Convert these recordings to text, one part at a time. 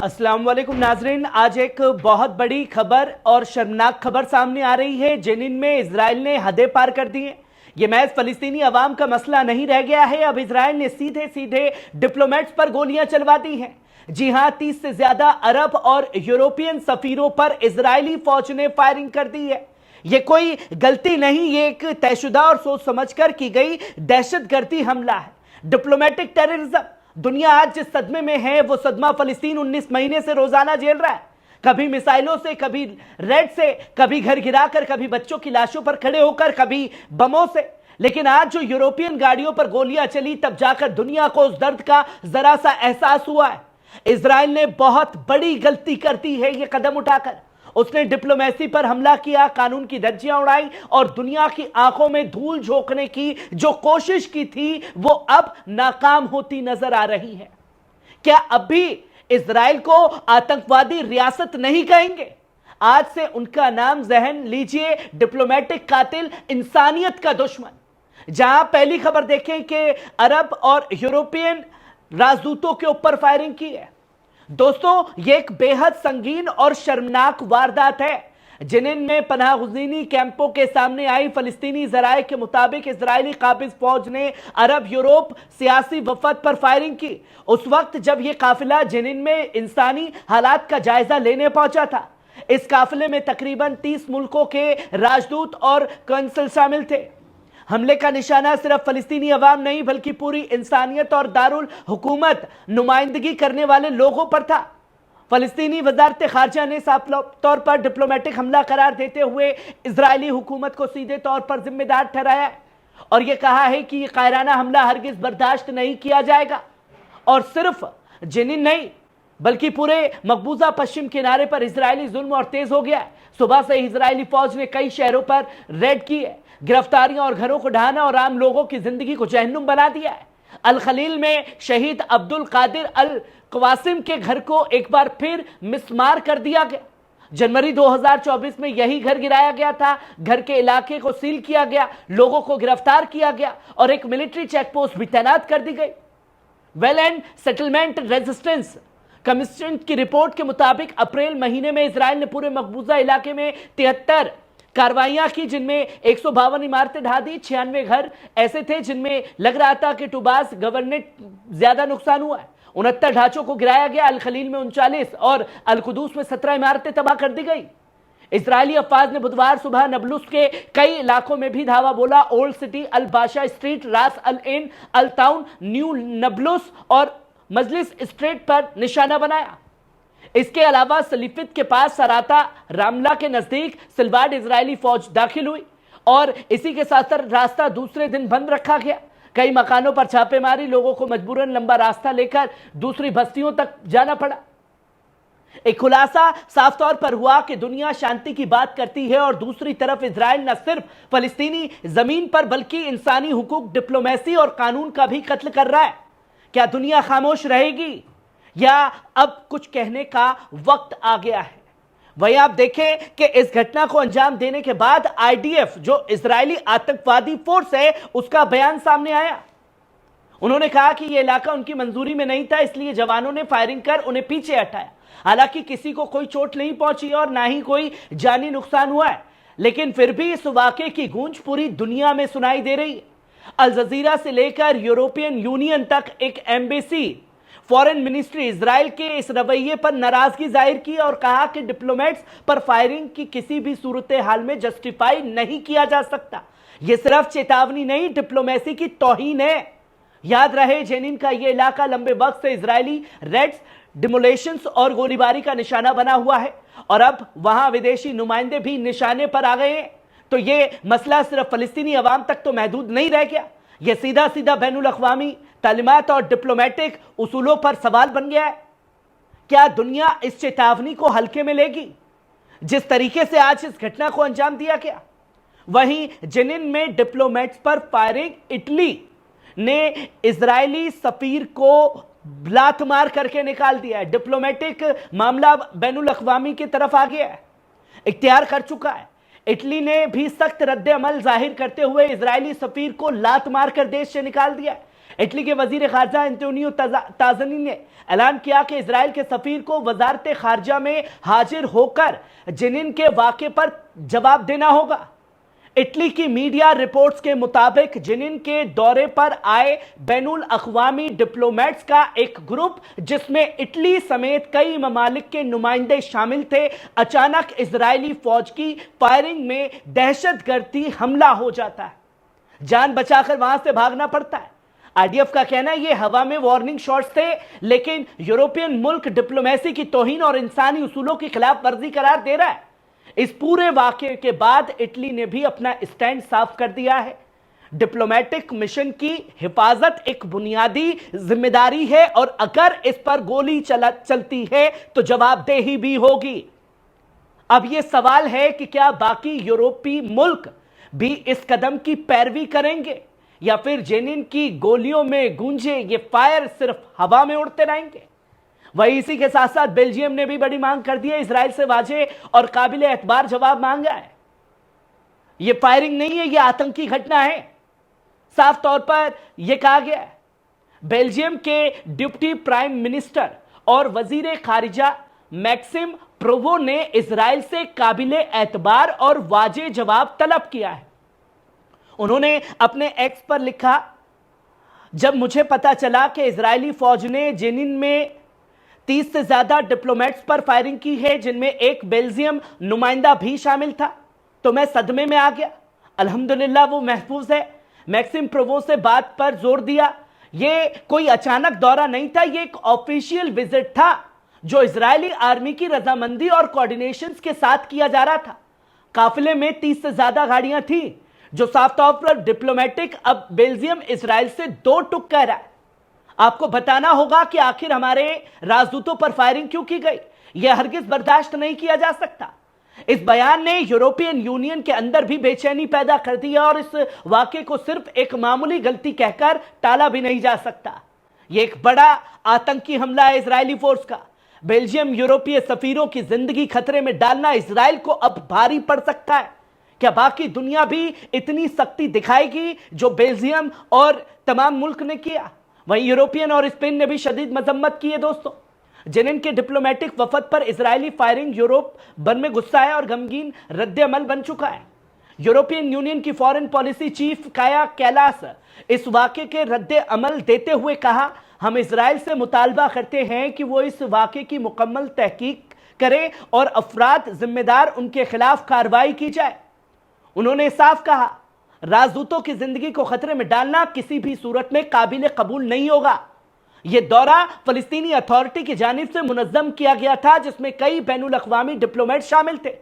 अस्सलाम वालेकुम नाजरीन, आज एक बहुत बड़ी खबर और शर्मनाक खबर सामने आ रही है। जेनिन में इजराइल ने हदें पार कर दी हैं। यह महज फलस्तीनी अवाम का मसला नहीं रह गया है। अब इजराइल ने सीधे सीधे डिप्लोमेट्स पर गोलियां चलवा दी हैं। जी हां, 30 से ज्यादा अरब और यूरोपियन सफीरों पर इजरायली फौज ने फायरिंग कर दी है। यह कोई गलती नहीं, ये एक तयशुदा और सोच समझकर की गई दहशतगर्दी हमला है, डिप्लोमेटिक टेररिज्म। दुनिया आज जिस सदमे में है वो सदमा फलस्तीन 19 महीने से रोजाना झेल रहा है। कभी मिसाइलों से, कभी रेड से, कभी घर गिराकर, कभी बच्चों की लाशों पर खड़े होकर, कभी बमों से। लेकिन आज जो यूरोपियन गाड़ियों पर गोलियां चली, तब जाकर दुनिया को उस दर्द का जरा सा एहसास हुआ है। इजराइल ने बहुत बड़ी गलती कर दी है यह कदम उठाकर। उसने डिप्लोमेसी पर हमला किया, कानून की धज्जियां उड़ाई और दुनिया की आंखों में धूल झोंकने की जो कोशिश की थी वो अब नाकाम होती नजर आ रही है। क्या अब भी इजराइल को आतंकवादी रियासत नहीं कहेंगे? आज से उनका नाम जहन लीजिए, डिप्लोमेटिक कातिल, इंसानियत का दुश्मन। जहां पहली खबर देखें कि अरब और यूरोपियन राजदूतों के ऊपर फायरिंग की है। दोस्तों, यह एक बेहद संगीन और शर्मनाक वारदात है। जिनिन में पनाहगुज़ीनी कैंपों के सामने आई फलस्तीनी जराये के मुताबिक इजरायली काबिज फौज ने अरब यूरोप सियासी वफद पर फायरिंग की उस वक्त जब यह काफिला जिनिन में इंसानी हालात का जायजा लेने पहुंचा था। इस काफिले में तकरीबन 30 मुल्कों के राजदूत और कौंसल शामिल थे। हमले का निशाना सिर्फ फलस्तीनी अवाम नहीं बल्कि पूरी इंसानियत और दारुल हुकूमत नुमाइंदगी करने वाले लोगों पर था। फलस्तीनी वजारत खारजा ने साफ तौर पर डिप्लोमेटिक हमला करार देते हुए इजरायली हुकूमत को सीधे तौर पर जिम्मेदार ठहराया है और यह कहा है कि यह कायराना हमला हरगिज बर्दाश्त नहीं किया जाएगा। और सिर्फ जेनिन नहीं बल्कि पूरे मकबूजा पश्चिम किनारे पर इजरायली जुल्म और तेज हो गया है। सुबह से इजरायली फौज ने कई शहरों पर रेड की है, गिरफ्तारियां और घरों को ढहाना और आम लोगों की जिंदगी को जहन्नुम बना दिया है। अल खलील में शहीद अब्दुल कादिर अल कवासिम के घर को एक बार फिर मिसमार कर दिया गया। जनवरी 2024 में यही घर गिराया गया था। घर के इलाके को सील किया गया, लोगों को गिरफ्तार किया गया और एक मिलिट्री चेकपोस्ट भी तैनात कर दी गई। Well and settlement resistance commission की रिपोर्ट के मुताबिक अप्रैल महीने में इजराइल ने पूरे मकबूजा इलाके में 73 कार्रवाइयां की, जिनमें 152 इमारतें ढा दी। 96 घर ऐसे थे जिनमें लग रहा था कि टुबास गवर्नेट ज्यादा नुकसान हुआ है। 69 ढांचों को गिराया गया। अल खलील में 39 और अल कुदूस में 17 इमारतें तबाह कर दी गई। इजरायली अफवाज ने बुधवार सुबह नबलुस के कई इलाकों में भी धावा बोला। ओल्ड सिटी, अल बाशा स्ट्रीट, रास अल एन, अल टाउन, न्यू नबलुस और मजलिस स्ट्रीट पर निशाना बनाया। इसके अलावा सलीफित के पास सराता रामला के नजदीक सिलवाड इजरायली फौज दाखिल हुई और इसी के साथ रास्ता दूसरे दिन बंद रखा गया। कई मकानों पर छापेमारी, लोगों को मजबूरन लंबा रास्ता लेकर दूसरी बस्तियों तक जाना पड़ा। एक खुलासा साफ तौर पर हुआ कि दुनिया शांति की बात करती है और दूसरी तरफ इजराइल न सिर्फ फलस्तीनी जमीन पर बल्कि इंसानी हुकूक, डिप्लोमेसी और कानून का भी कत्ल कर रहा है। क्या दुनिया खामोश रहेगी या अब कुछ कहने का वक्त आ गया है? वहीं आप देखें कि इस घटना को अंजाम देने के बाद आईडीएफ, जो इजरायली आतंकवादी फोर्स है, उसका बयान सामने आया। उन्होंने कहा कि यह इलाका उनकी मंजूरी में नहीं था, इसलिए जवानों ने फायरिंग कर उन्हें पीछे हटाया। हालांकि किसी को कोई चोट नहीं पहुंची और ना ही कोई जानी नुकसान हुआ है, लेकिन फिर भी इस वाकये की गूंज पूरी दुनिया में सुनाई दे रही है। अल जजीरा से लेकर यूरोपियन यूनियन तक एक एम्बेसी, फॉरेन मिनिस्ट्री इजराइल के इस रवैये पर नाराजगी जाहिर की और कहा कि डिप्लोमेट्स पर फायरिंग की किसी भी सूरत हाल में जस्टिफाई नहीं किया जा सकता। यह सिर्फ चेतावनी नहीं, डिप्लोमेसी की तौहीन है। याद रहे, जेनिन का यह इलाका लंबे वक्त से इजरायली रेड्स, डिमोलेशंस और गोलीबारी का निशाना बना हुआ है और अब वहां विदेशी नुमाइंदे भी निशाने पर आ गए हैं। तो यह मसला सिर्फ फलस्तीनी अवाम तक तो महदूद नहीं रह गया, यह सीधा सीधा बैनुल अक़वामी तालीमात और डिप्लोमेटिक उसूलों पर सवाल बन गया है। क्या दुनिया इस चेतावनी को हल्के में लेगी जिस तरीके से आज इस घटना को अंजाम दिया गया? वहीं जेनिन में डिप्लोमेट्स पर फायरिंग, इटली ने इजरायली सफीर को लात मार करके निकाल दिया है। डिप्लोमेटिक मामला बैनुल अक़वामी की तरफ आ गया है, इख्तियार कर चुका है। इटली ने भी सख्त रद्द अमल जाहिर करते हुए इजरायली सफीर को लात मारकर देश से निकाल दिया। इटली के वजीर खारजा एंटोनियो ताजनी ने ऐलान किया कि इजराइल के सफीर को वजारत खारजा में हाजिर होकर जेनिन के वाक़े पर जवाब देना होगा। इटली की मीडिया रिपोर्ट्स के मुताबिक जेनिन के दौरे पर आए बैनुल अक़वामी डिप्लोमेट्स का एक ग्रुप, जिसमें इटली समेत कई ममालिक के नुमाइंदे शामिल थे, अचानक इजरायली फौज की फायरिंग में दहशतगर्दी हमला हो जाता है। जान बचाकर वहां से भागना पड़ता है। आईडीएफ का कहना है ये हवा में वार्निंग शॉट्स थे, लेकिन यूरोपियन मुल्क डिप्लोमेसी की तौहीन और इंसानी उसूलों की खिलाफ वर्जी करार दे रहा है। इस पूरे वाकये के बाद इटली ने भी अपना स्टैंड साफ कर दिया है। डिप्लोमेटिक मिशन की हिफाजत एक बुनियादी जिम्मेदारी है और अगर इस पर गोली चलती है तो जवाबदेही भी होगी। अब यह सवाल है कि क्या बाकी यूरोपीय मुल्क भी इस कदम की पैरवी करेंगे या फिर जेनिन की गोलियों में गूंजे ये फायर सिर्फ हवा में उड़ते रहेंगे। वही इसी के साथ साथ बेल्जियम ने भी बड़ी मांग कर दी है, इजराइल से वाज़ेह और काबिले एतबार जवाब मांगा है। यह फायरिंग नहीं है, यह आतंकी घटना है। साफ तौर पर यह कहा गया है। बेल्जियम के डिप्टी प्राइम मिनिस्टर और वजीर खारिजा मैक्सिम प्रोवो ने इजराइल से काबिले एतबार और वाज़ेह जवाब तलब किया है। उन्होंने अपने एक्स पर लिखा, जब मुझे पता चला कि इजरायली फौज ने जेनिन में 30 से ज्यादा डिप्लोमेट्स पर फायरिंग की है, जिनमें एक बेल्जियम नुमाइंदा भी शामिल था, तो मैं सदमे में आ गया। अल्हम्दुलिल्लाह वो महफूज है। मैक्सिम प्रोवो से बात पर जोर दिया, ये कोई अचानक दौरा नहीं था, ये एक ऑफिशियल विजिट था जो इजरायली आर्मी की रजामंदी और कोऑर्डिनेशन के साथ किया जा रहा था। काफिले में 30 से ज्यादा गाड़ियां थी, जो साफ तौर पर डिप्लोमेटिक। अब बेल्जियम इजराइल से दो टुक कह रहा है। आपको बताना होगा कि आखिर हमारे राजदूतों पर फायरिंग क्यों की गई। यह हरगिज बर्दाश्त नहीं किया जा सकता। इस बयान ने यूरोपियन यूनियन के अंदर भी बेचैनी पैदा कर दी है और इस वाकये को सिर्फ एक मामूली गलती कहकर टाला भी नहीं जा सकता। यह एक बड़ा आतंकी हमला है इजरायली फोर्स का। बेल्जियम यूरोपीय सफीरों की जिंदगी खतरे में डालना इजराइल को अब भारी पड़ सकता है। क्या बाकी दुनिया भी इतनी सख्ती दिखाएगी जो बेल्जियम और तमाम मुल्क ने किया? वहीं यूरोपियन और स्पेन ने भी शदीद मजम्मत की है। दोस्तों, जेनिन के डिप्लोमेटिक वफद पर इजरायली फायरिंग यूरोप भर में गुस्सा है और गमगीन रद्द अमल बन चुका है। यूरोपियन यूनियन की फॉरेन पॉलिसी चीफ काया कैलास इस वाकये के रद्द अमल देते हुए कहा, हम इजराइल से मुतालबा करते हैं कि वो इस वाकये की मुकम्मल तहकीक करे और अफराद जिम्मेदार उनके खिलाफ कार्रवाई की जाए। उन्होंने साफ कहा, राजदूतों की जिंदगी को खतरे में डालना किसी भी सूरत में काबिल कबूल नहीं होगा। यह दौरा फलस्तीनी अथॉरिटी की जानिब से मुनज्जम किया गया था, जिसमें कई बैनुल अक़वामी डिप्लोमेट शामिल थे।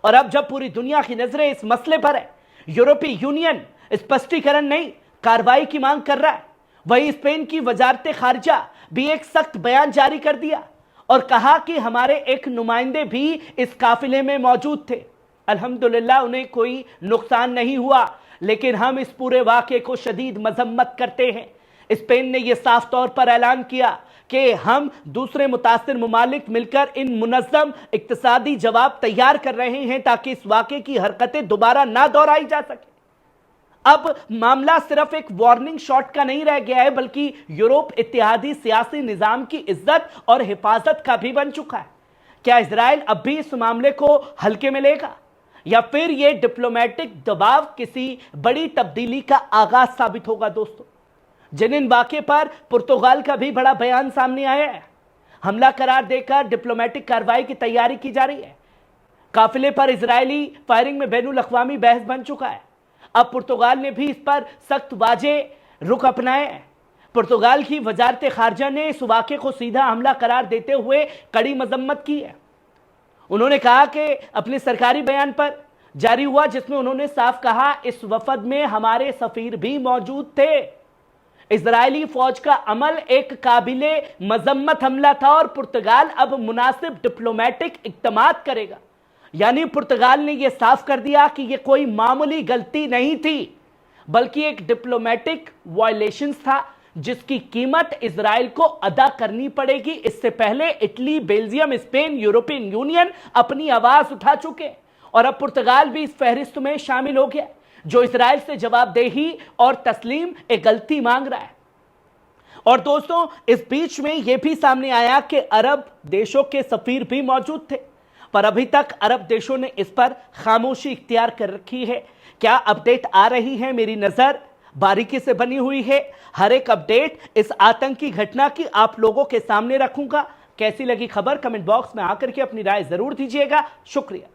और अब जब पूरी दुनिया की नजरें इस मसले पर है, यूरोपीय यूनियन स्पष्टीकरण नहीं, कार्रवाई की मांग कर रहा है। वही स्पेन की वजारत खारजा भी एक सख्त बयान जारी कर दिया और कहा कि हमारे एक नुमाइंदे भी इस काफिले में मौजूद थे। अल्हम्दुलिल्लाह उन्हें कोई नुकसान नहीं हुआ, लेकिन हम इस पूरे वाक़ये को शदीद मजम्मत करते हैं। स्पेन ने यह साफ तौर पर ऐलान किया कि हम दूसरे मुतासिर ममालिक मिलकर इन मुनज़्ज़म इक्तिसादी जवाब तैयार कर रहे हैं ताकि इस वाक़ये की हरकतें दोबारा ना दोहराई जा सके। अब मामला सिर्फ एक वार्निंग शॉट का नहीं रह गया है, बल्कि यूरोप इत्तेहादी सियासी निज़ाम की इज्जत और हिफाजत का भी बन चुका है। क्या इजराइल अब भी इस मामले को हल्के में लेगा या फिर यह डिप्लोमेटिक दबाव किसी बड़ी तब्दीली का आगाज साबित होगा? दोस्तों, जेनिन वाक़ये पर पुर्तगाल का भी बड़ा बयान सामने आया है। हमला करार देकर डिप्लोमेटिक कार्रवाई की तैयारी की जा रही है। काफिले पर इजरायली फायरिंग में बैनुल अक़वामी बहस बन चुका है। अब पुर्तगाल ने भी इस पर सख्त वाज़ेह रुख अपनाया है। पुर्तगाल की वजारत खारजा ने इस वाक़ये को सीधा हमला करार देते हुए कड़ी मजम्मत की है। उन्होंने कहा कि अपने सरकारी बयान पर जारी हुआ, जिसमें उन्होंने साफ कहा, इस वफद में हमारे सफीर भी मौजूद थे। इजरायली फौज का अमल एक काबिले मजम्मत हमला था और पुर्तगाल अब मुनासिब डिप्लोमेटिक इक़दामात करेगा। यानी पुर्तगाल ने यह साफ कर दिया कि यह कोई मामूली गलती नहीं थी, बल्कि एक डिप्लोमेटिक वायलेशन था जिसकी कीमत इजराइल को अदा करनी पड़ेगी। इससे पहले Italy, Belgium, Spain, European union अपनी आवाज उठा चुके और अब पुर्तगाल भी इस फहरिस्त में शामिल हो गया, जो इजराइल से जवाबदेही और तस्लीम एक गलती मांग रहा है। और दोस्तों, इस बीच में यह भी सामने आया कि अरब देशों के सफीर भी मौजूद थे, पर अभी तक अरब देशों ने इस पर खामोशी इख्तियार कर रखी है। क्या अपडेट आ रही है, मेरी नजर बारीकी से बनी हुई है। हर एक अपडेट इस आतंकी घटना की आप लोगों के सामने रखूंगा। कैसी लगी खबर, कमेंट बॉक्स में आकर के अपनी राय जरूर दीजिएगा। शुक्रिया।